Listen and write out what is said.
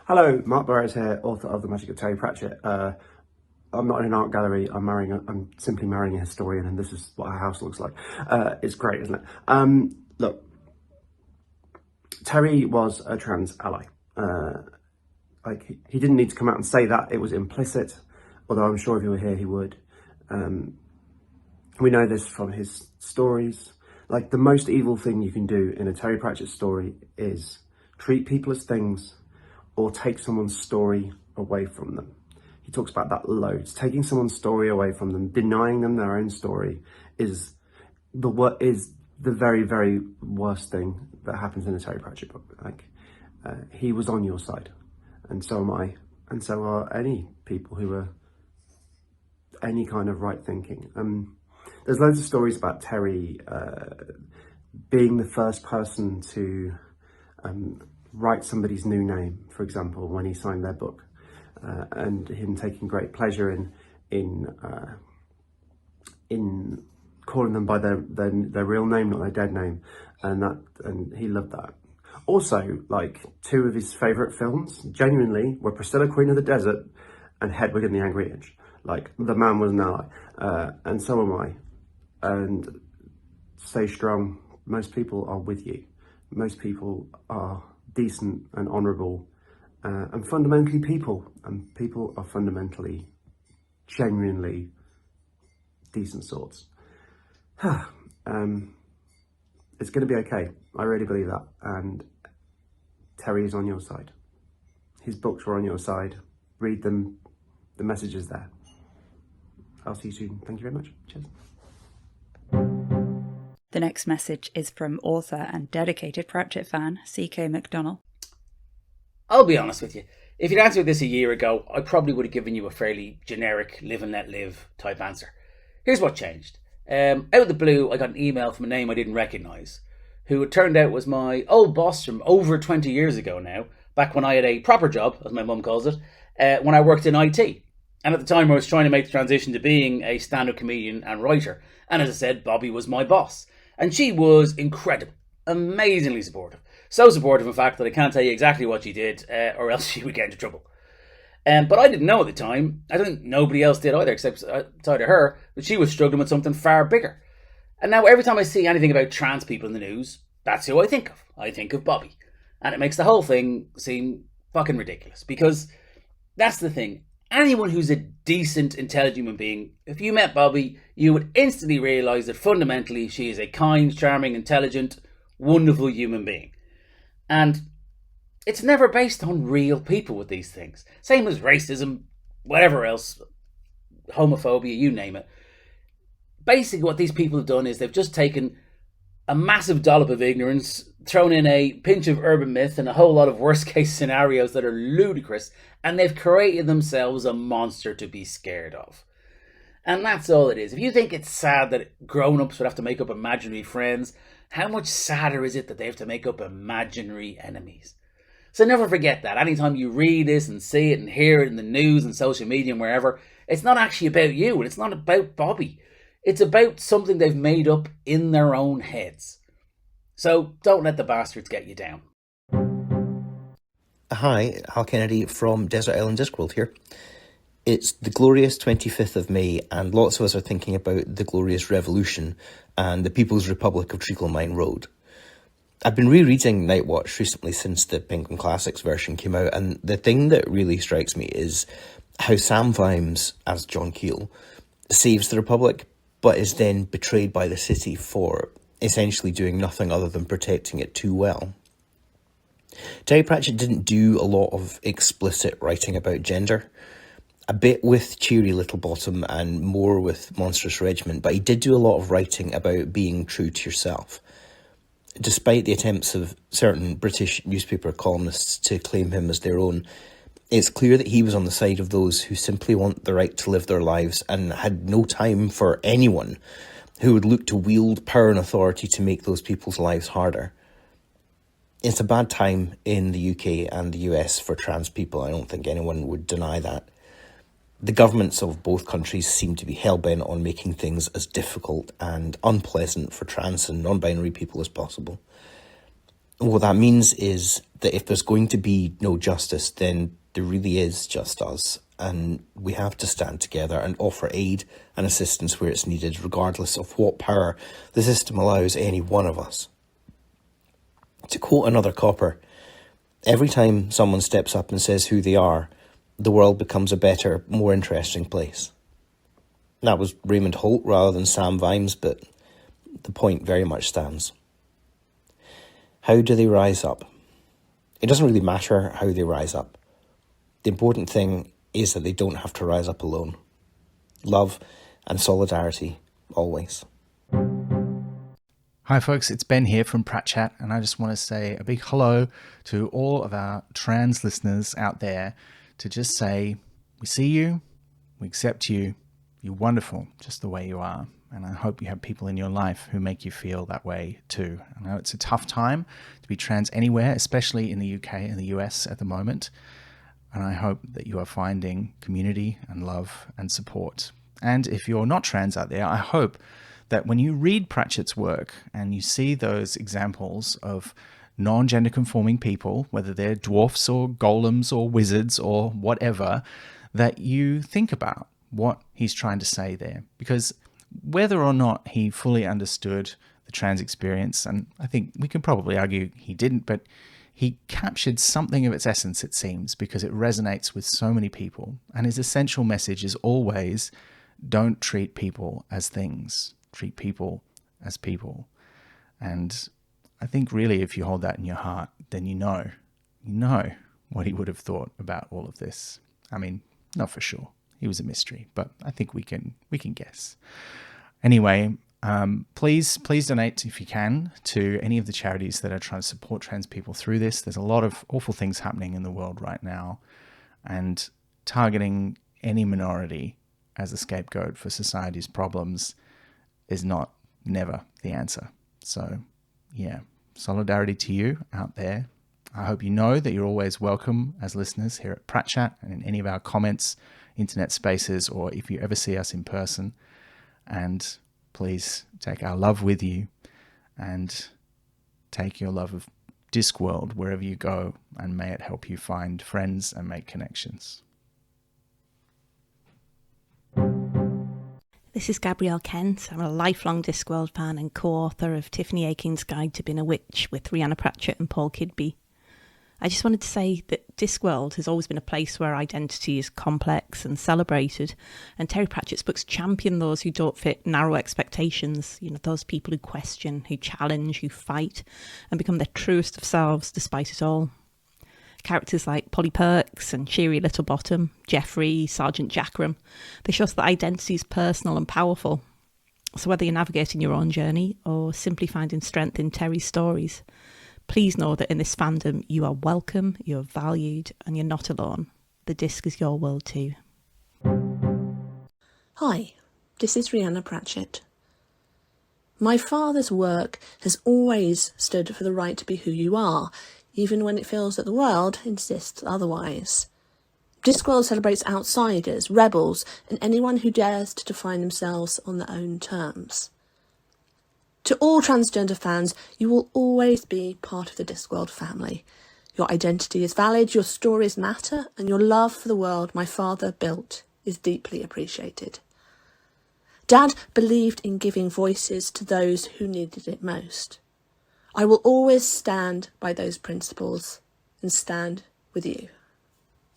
Hello, Mark Burrows here, author of The Magic of Terry Pratchett. I'm not in an art gallery. I'm simply marrying a historian, and this is what our house looks like. It's great, isn't it? Look, Terry was a trans ally. He didn't need to come out and say that. It was implicit, although I'm sure if he were here, he would. We know this from his stories. Like, the most evil thing you can do in a Terry Pratchett story is treat people as things or take someone's story away from them. He talks about that loads. Taking someone's story away from them, denying them their own story is the very, very worst thing that happens in a Terry Pratchett book. He was on your side, and so am I, and so are any people who are any kind of right thinking. There's loads of stories about Terry being the first person to write somebody's new name, for example, when he signed their book, and him taking great pleasure in calling them by their real name, not their dead name, and he loved that. Also, like, two of his favourite films, genuinely, were Priscilla, Queen of the Desert, and Hedwig and the Angry Inch. Like, the man was an ally, and so am I. And stay strong. Most people are with you. Most people are decent and honourable, and fundamentally people. And people are fundamentally, genuinely decent sorts. It's going to be okay. I really believe that. And Terry is on your side. His books were on your side. Read them. The message is there. I'll see you soon. Thank you very much. Cheers. The next message is from author and dedicated Pratchett fan, C.K. McDonald. I'll be honest with you. If you'd answered this a year ago, I probably would have given you a fairly generic live and let live type answer. Here's what changed. Out of the blue, I got an email from a name I didn't recognise, who it turned out was my old boss from over 20 years ago now, back when I had a proper job, as my mum calls it, when I worked in IT. And at the time I was trying to make the transition to being a stand-up comedian and writer. And as I said, Bobby was my boss. And she was incredible, amazingly supportive. So supportive, in fact, that I can't tell you exactly what she did, or else she would get into trouble. But I didn't know at the time, I think nobody else did either, except outside of her, that she was struggling with something far bigger. And now every time I see anything about trans people in the news, that's who I think of. I think of Bobby. And it makes the whole thing seem fucking ridiculous. Because that's the thing. Anyone who's a decent, intelligent human being, if you met Bobby, you would instantly realise that fundamentally she is a kind, charming, intelligent, wonderful human being. And it's never based on real people with these things. Same as racism, whatever else, homophobia, you name it. Basically what these people have done is they've just taken a massive dollop of ignorance, thrown in a pinch of urban myth and a whole lot of worst case scenarios that are ludicrous, and they've created themselves a monster to be scared of. And that's all it is. If you think it's sad that grown-ups would have to make up imaginary friends, how much sadder is it that they have to make up imaginary enemies? So never forget that. Anytime you read this and see it and hear it in the news and social media and wherever, it's not actually about you and it's not about Bobby. It's about something they've made up in their own heads. So don't let the bastards get you down. Hi, Hal Kennedy from Desert Island Discworld here. It's the glorious 25th of May, and lots of us are thinking about the glorious revolution and the People's Republic of Treacle Mine Road. I've been rereading Night Watch recently since the Penguin Classics version came out, and the thing that really strikes me is how Sam Vimes, as John Keel, saves the Republic, but is then betrayed by the city for essentially doing nothing other than protecting it too well. Terry Pratchett didn't do a lot of explicit writing about gender, a bit with Cheery Little Bottom and more with Monstrous Regiment, but he did do a lot of writing about being true to yourself. Despite the attempts of certain British newspaper columnists to claim him as their own, it's clear that he was on the side of those who simply want the right to live their lives and had no time for anyone who would look to wield power and authority to make those people's lives harder. It's a bad time in the UK and the US for trans people. I don't think anyone would deny that. The governments of both countries seem to be hell-bent on making things as difficult and unpleasant for trans and non-binary people as possible. What that means is that if there's going to be no justice, then there really is just us. And we have to stand together and offer aid and assistance where it's needed, regardless of what power the system allows any one of us. To quote another copper, every time someone steps up and says who they are, the world becomes a better, more interesting place. That was Raymond Holt rather than Sam Vimes, but the point very much stands. How do they rise up? It doesn't really matter how they rise up. The important thing is that they don't have to rise up alone. Love and solidarity, always. Hi folks, it's Ben here from Pratt Chat, and I just want to say a big hello to all of our trans listeners out there, to just say, we see you, we accept you, you're wonderful just the way you are, and I hope you have people in your life who make you feel that way too. I know it's a tough time to be trans anywhere, especially in the UK and the US at the moment, and I hope that you are finding community and love and support. And if you're not trans out there, I hope that when you read Pratchett's work and you see those examples of non-gender conforming people, whether they're dwarfs or golems or wizards or whatever, that you think about what he's trying to say there. Because whether or not he fully understood the trans experience, and I think we can probably argue he didn't, but he captured something of its essence, it seems, because it resonates with so many people. And his essential message is always, don't treat people as things. Treat people as people. And I think really if you hold that in your heart, then you know what he would have thought about all of this. I mean, not for sure. He was a mystery, but I think we can guess. Anyway, please donate if you can to any of the charities that are trying to support trans people through this. There's a lot of awful things happening in the world right now, and targeting any minority as a scapegoat for society's problems is never the answer. So yeah, solidarity to you out there. I hope you know that you're always welcome as listeners here at Pratt Chat and in any of our comments, internet spaces, or if you ever see us in person. And please take our love with you, and take your love of Discworld wherever you go, and may it help you find friends and make connections. This is Gabrielle Kent. I'm a lifelong Discworld fan and co-author of Tiffany Akin's Guide to Being a Witch with Rihanna Pratchett and Paul Kidby. I just wanted to say that Discworld has always been a place where identity is complex and celebrated, and Terry Pratchett's books champion those who don't fit narrow expectations, those people who question, who challenge, who fight, and become their truest of selves despite it all. Characters like Polly Perks and Cheery Littlebottom, Geoffrey, Sergeant Jackram, they show us that identity is personal and powerful. So whether you're navigating your own journey or simply finding strength in Terry's stories, please know that in this fandom you are welcome, you're valued, and you're not alone. The disc is your world too. Hi, this is Rihanna Pratchett. My father's work has always stood for the right to be who you are, even when it feels that the world insists otherwise. Discworld celebrates outsiders, rebels, and anyone who dares to define themselves on their own terms. To all transgender fans, you will always be part of the Discworld family. Your identity is valid, your stories matter, and your love for the world my father built is deeply appreciated. Dad believed in giving voices to those who needed it most. I will always stand by those principles and stand with you.